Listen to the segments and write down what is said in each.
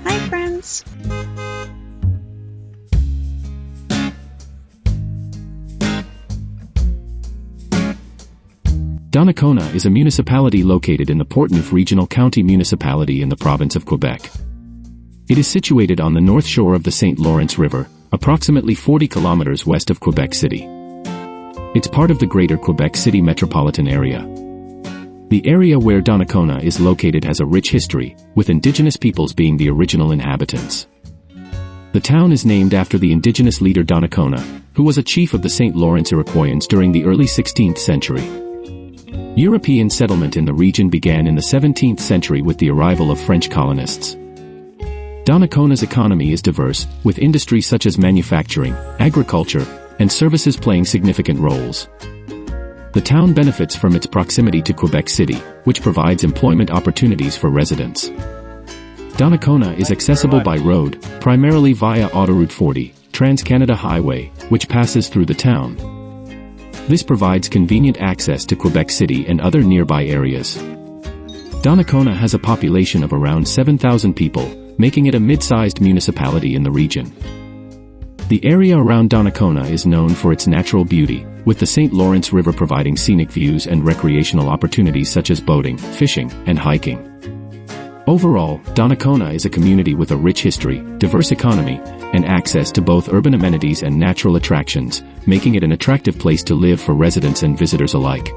Hi friends! Donnacona is a municipality located in the Portneuf Regional County Municipality in the province of Quebec. It is situated on the north shore of the St. Lawrence River, approximately 40 kilometers west of Quebec City. It's part of the Greater Quebec City metropolitan area. The area where Donnacona is located has a rich history, with indigenous peoples being the original inhabitants. The town is named after the indigenous leader Donnacona, who was a chief of the St. Lawrence Iroquoians during the early 16th century. European settlement in the region began in the 17th century with the arrival of French colonists. Donnacona's economy is diverse, with industries such as manufacturing, agriculture, and services playing significant roles. The town benefits from its proximity to Quebec City, which provides employment opportunities for residents. Donnacona is accessible by road, primarily via Autoroute 40, Trans-Canada Highway, which passes through the town. This provides convenient access to Quebec City and other nearby areas. Donnacona has a population of around 7,000 people, making it a mid-sized municipality in the region. The area around Donnacona is known for its natural beauty, with the St. Lawrence River providing scenic views and recreational opportunities such as boating, fishing, and hiking. Overall, Donnacona is a community with a rich history, diverse economy, and access to both urban amenities and natural attractions, making it an attractive place to live for residents and visitors alike.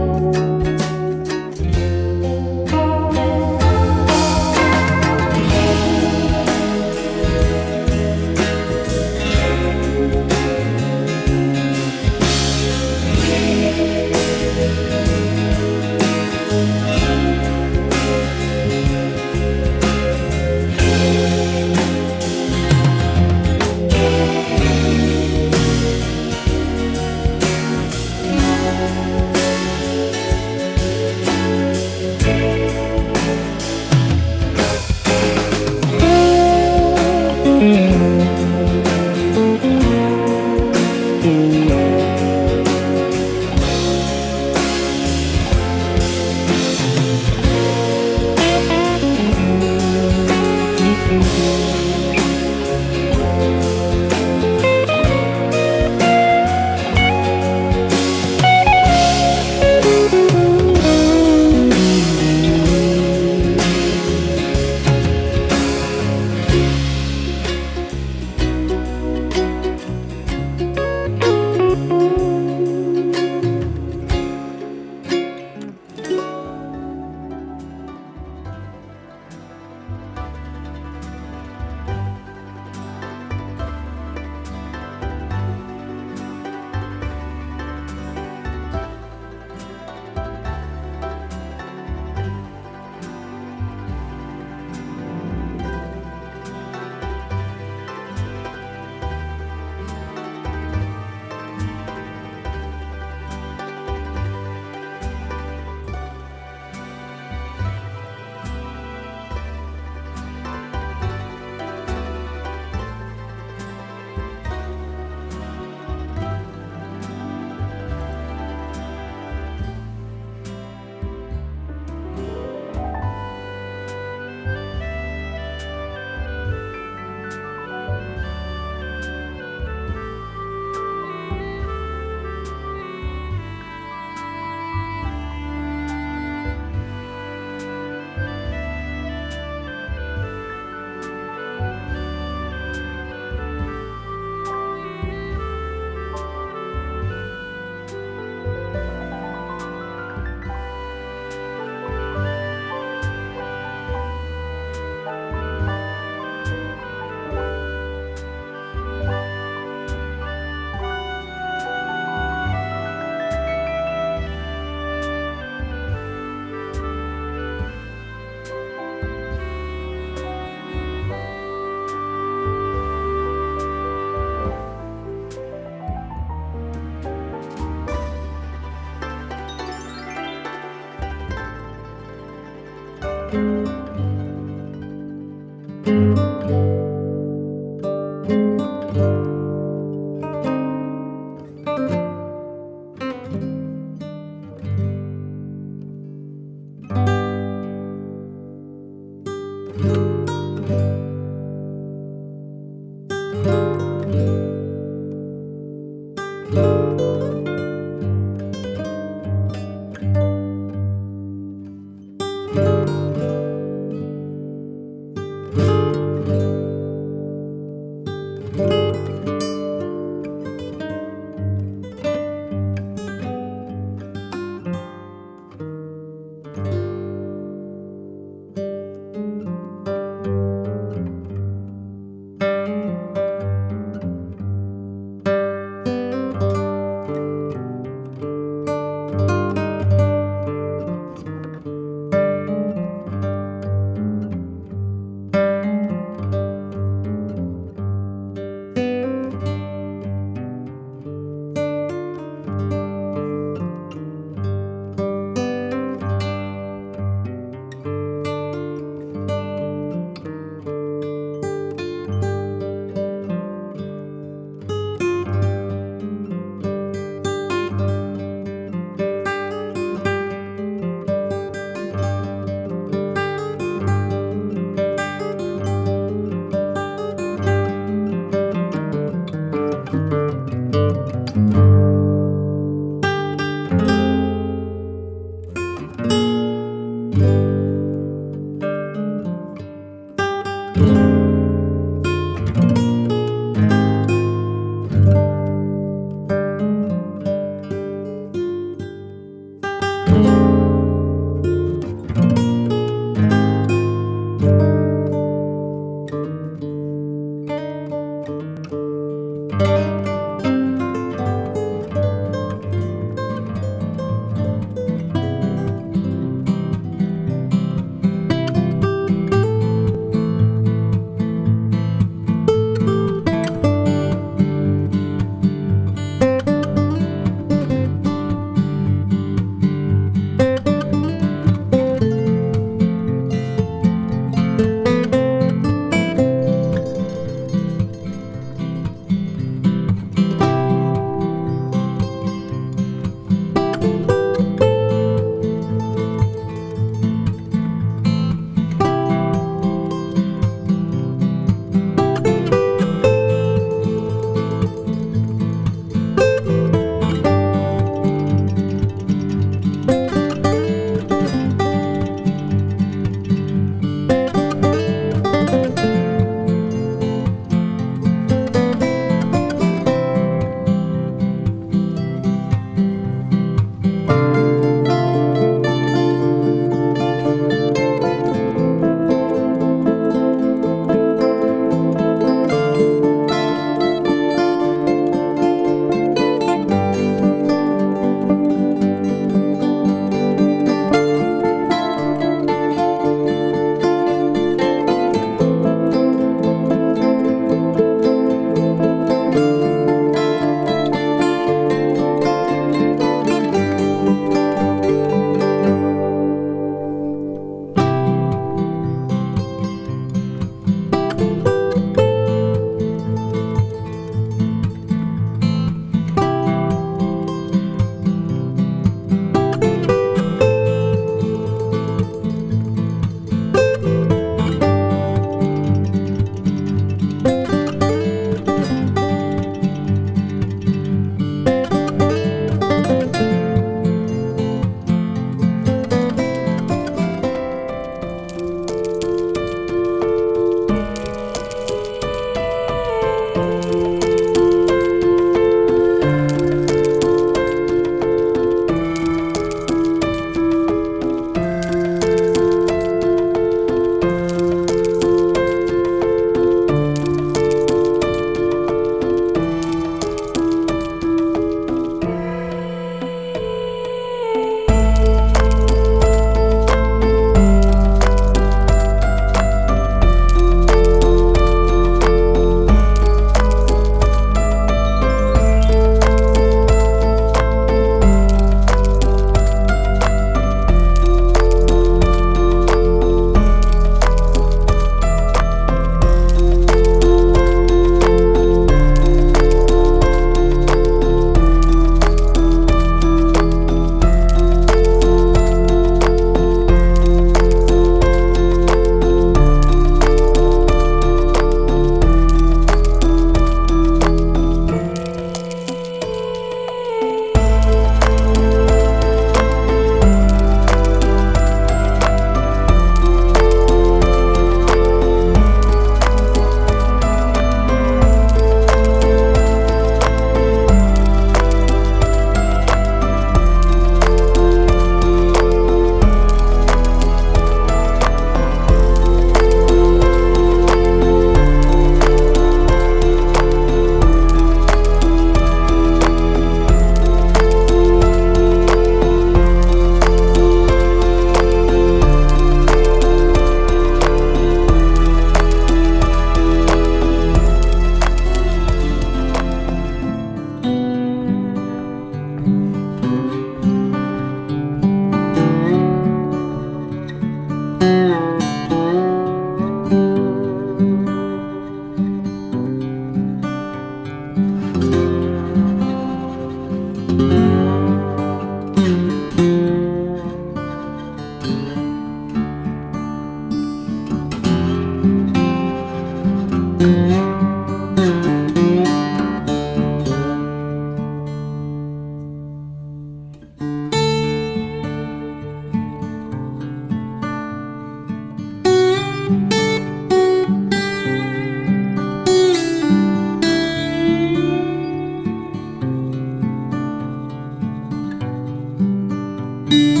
Thank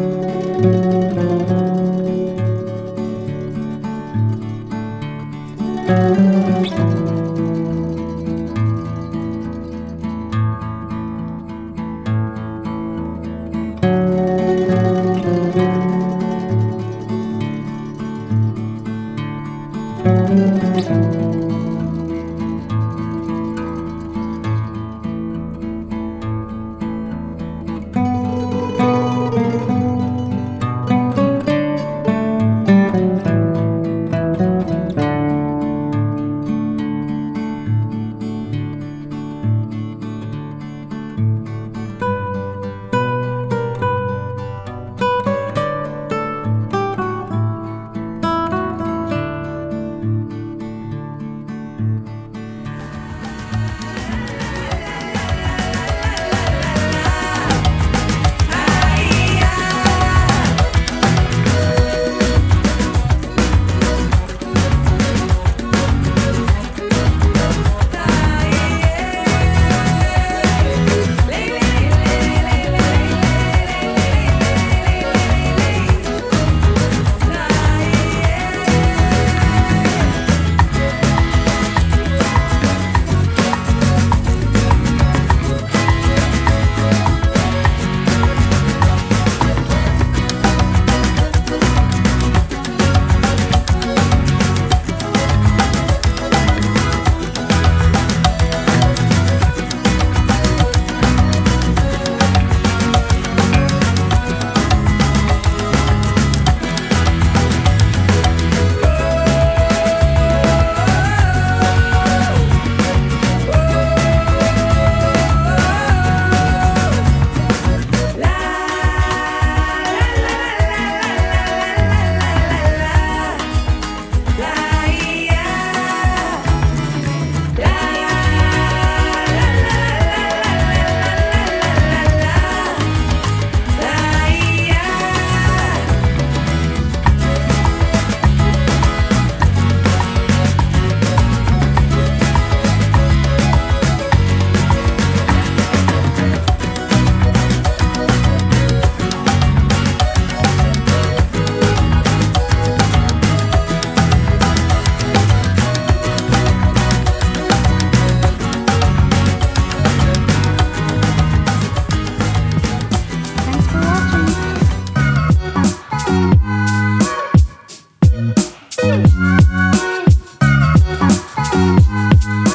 you.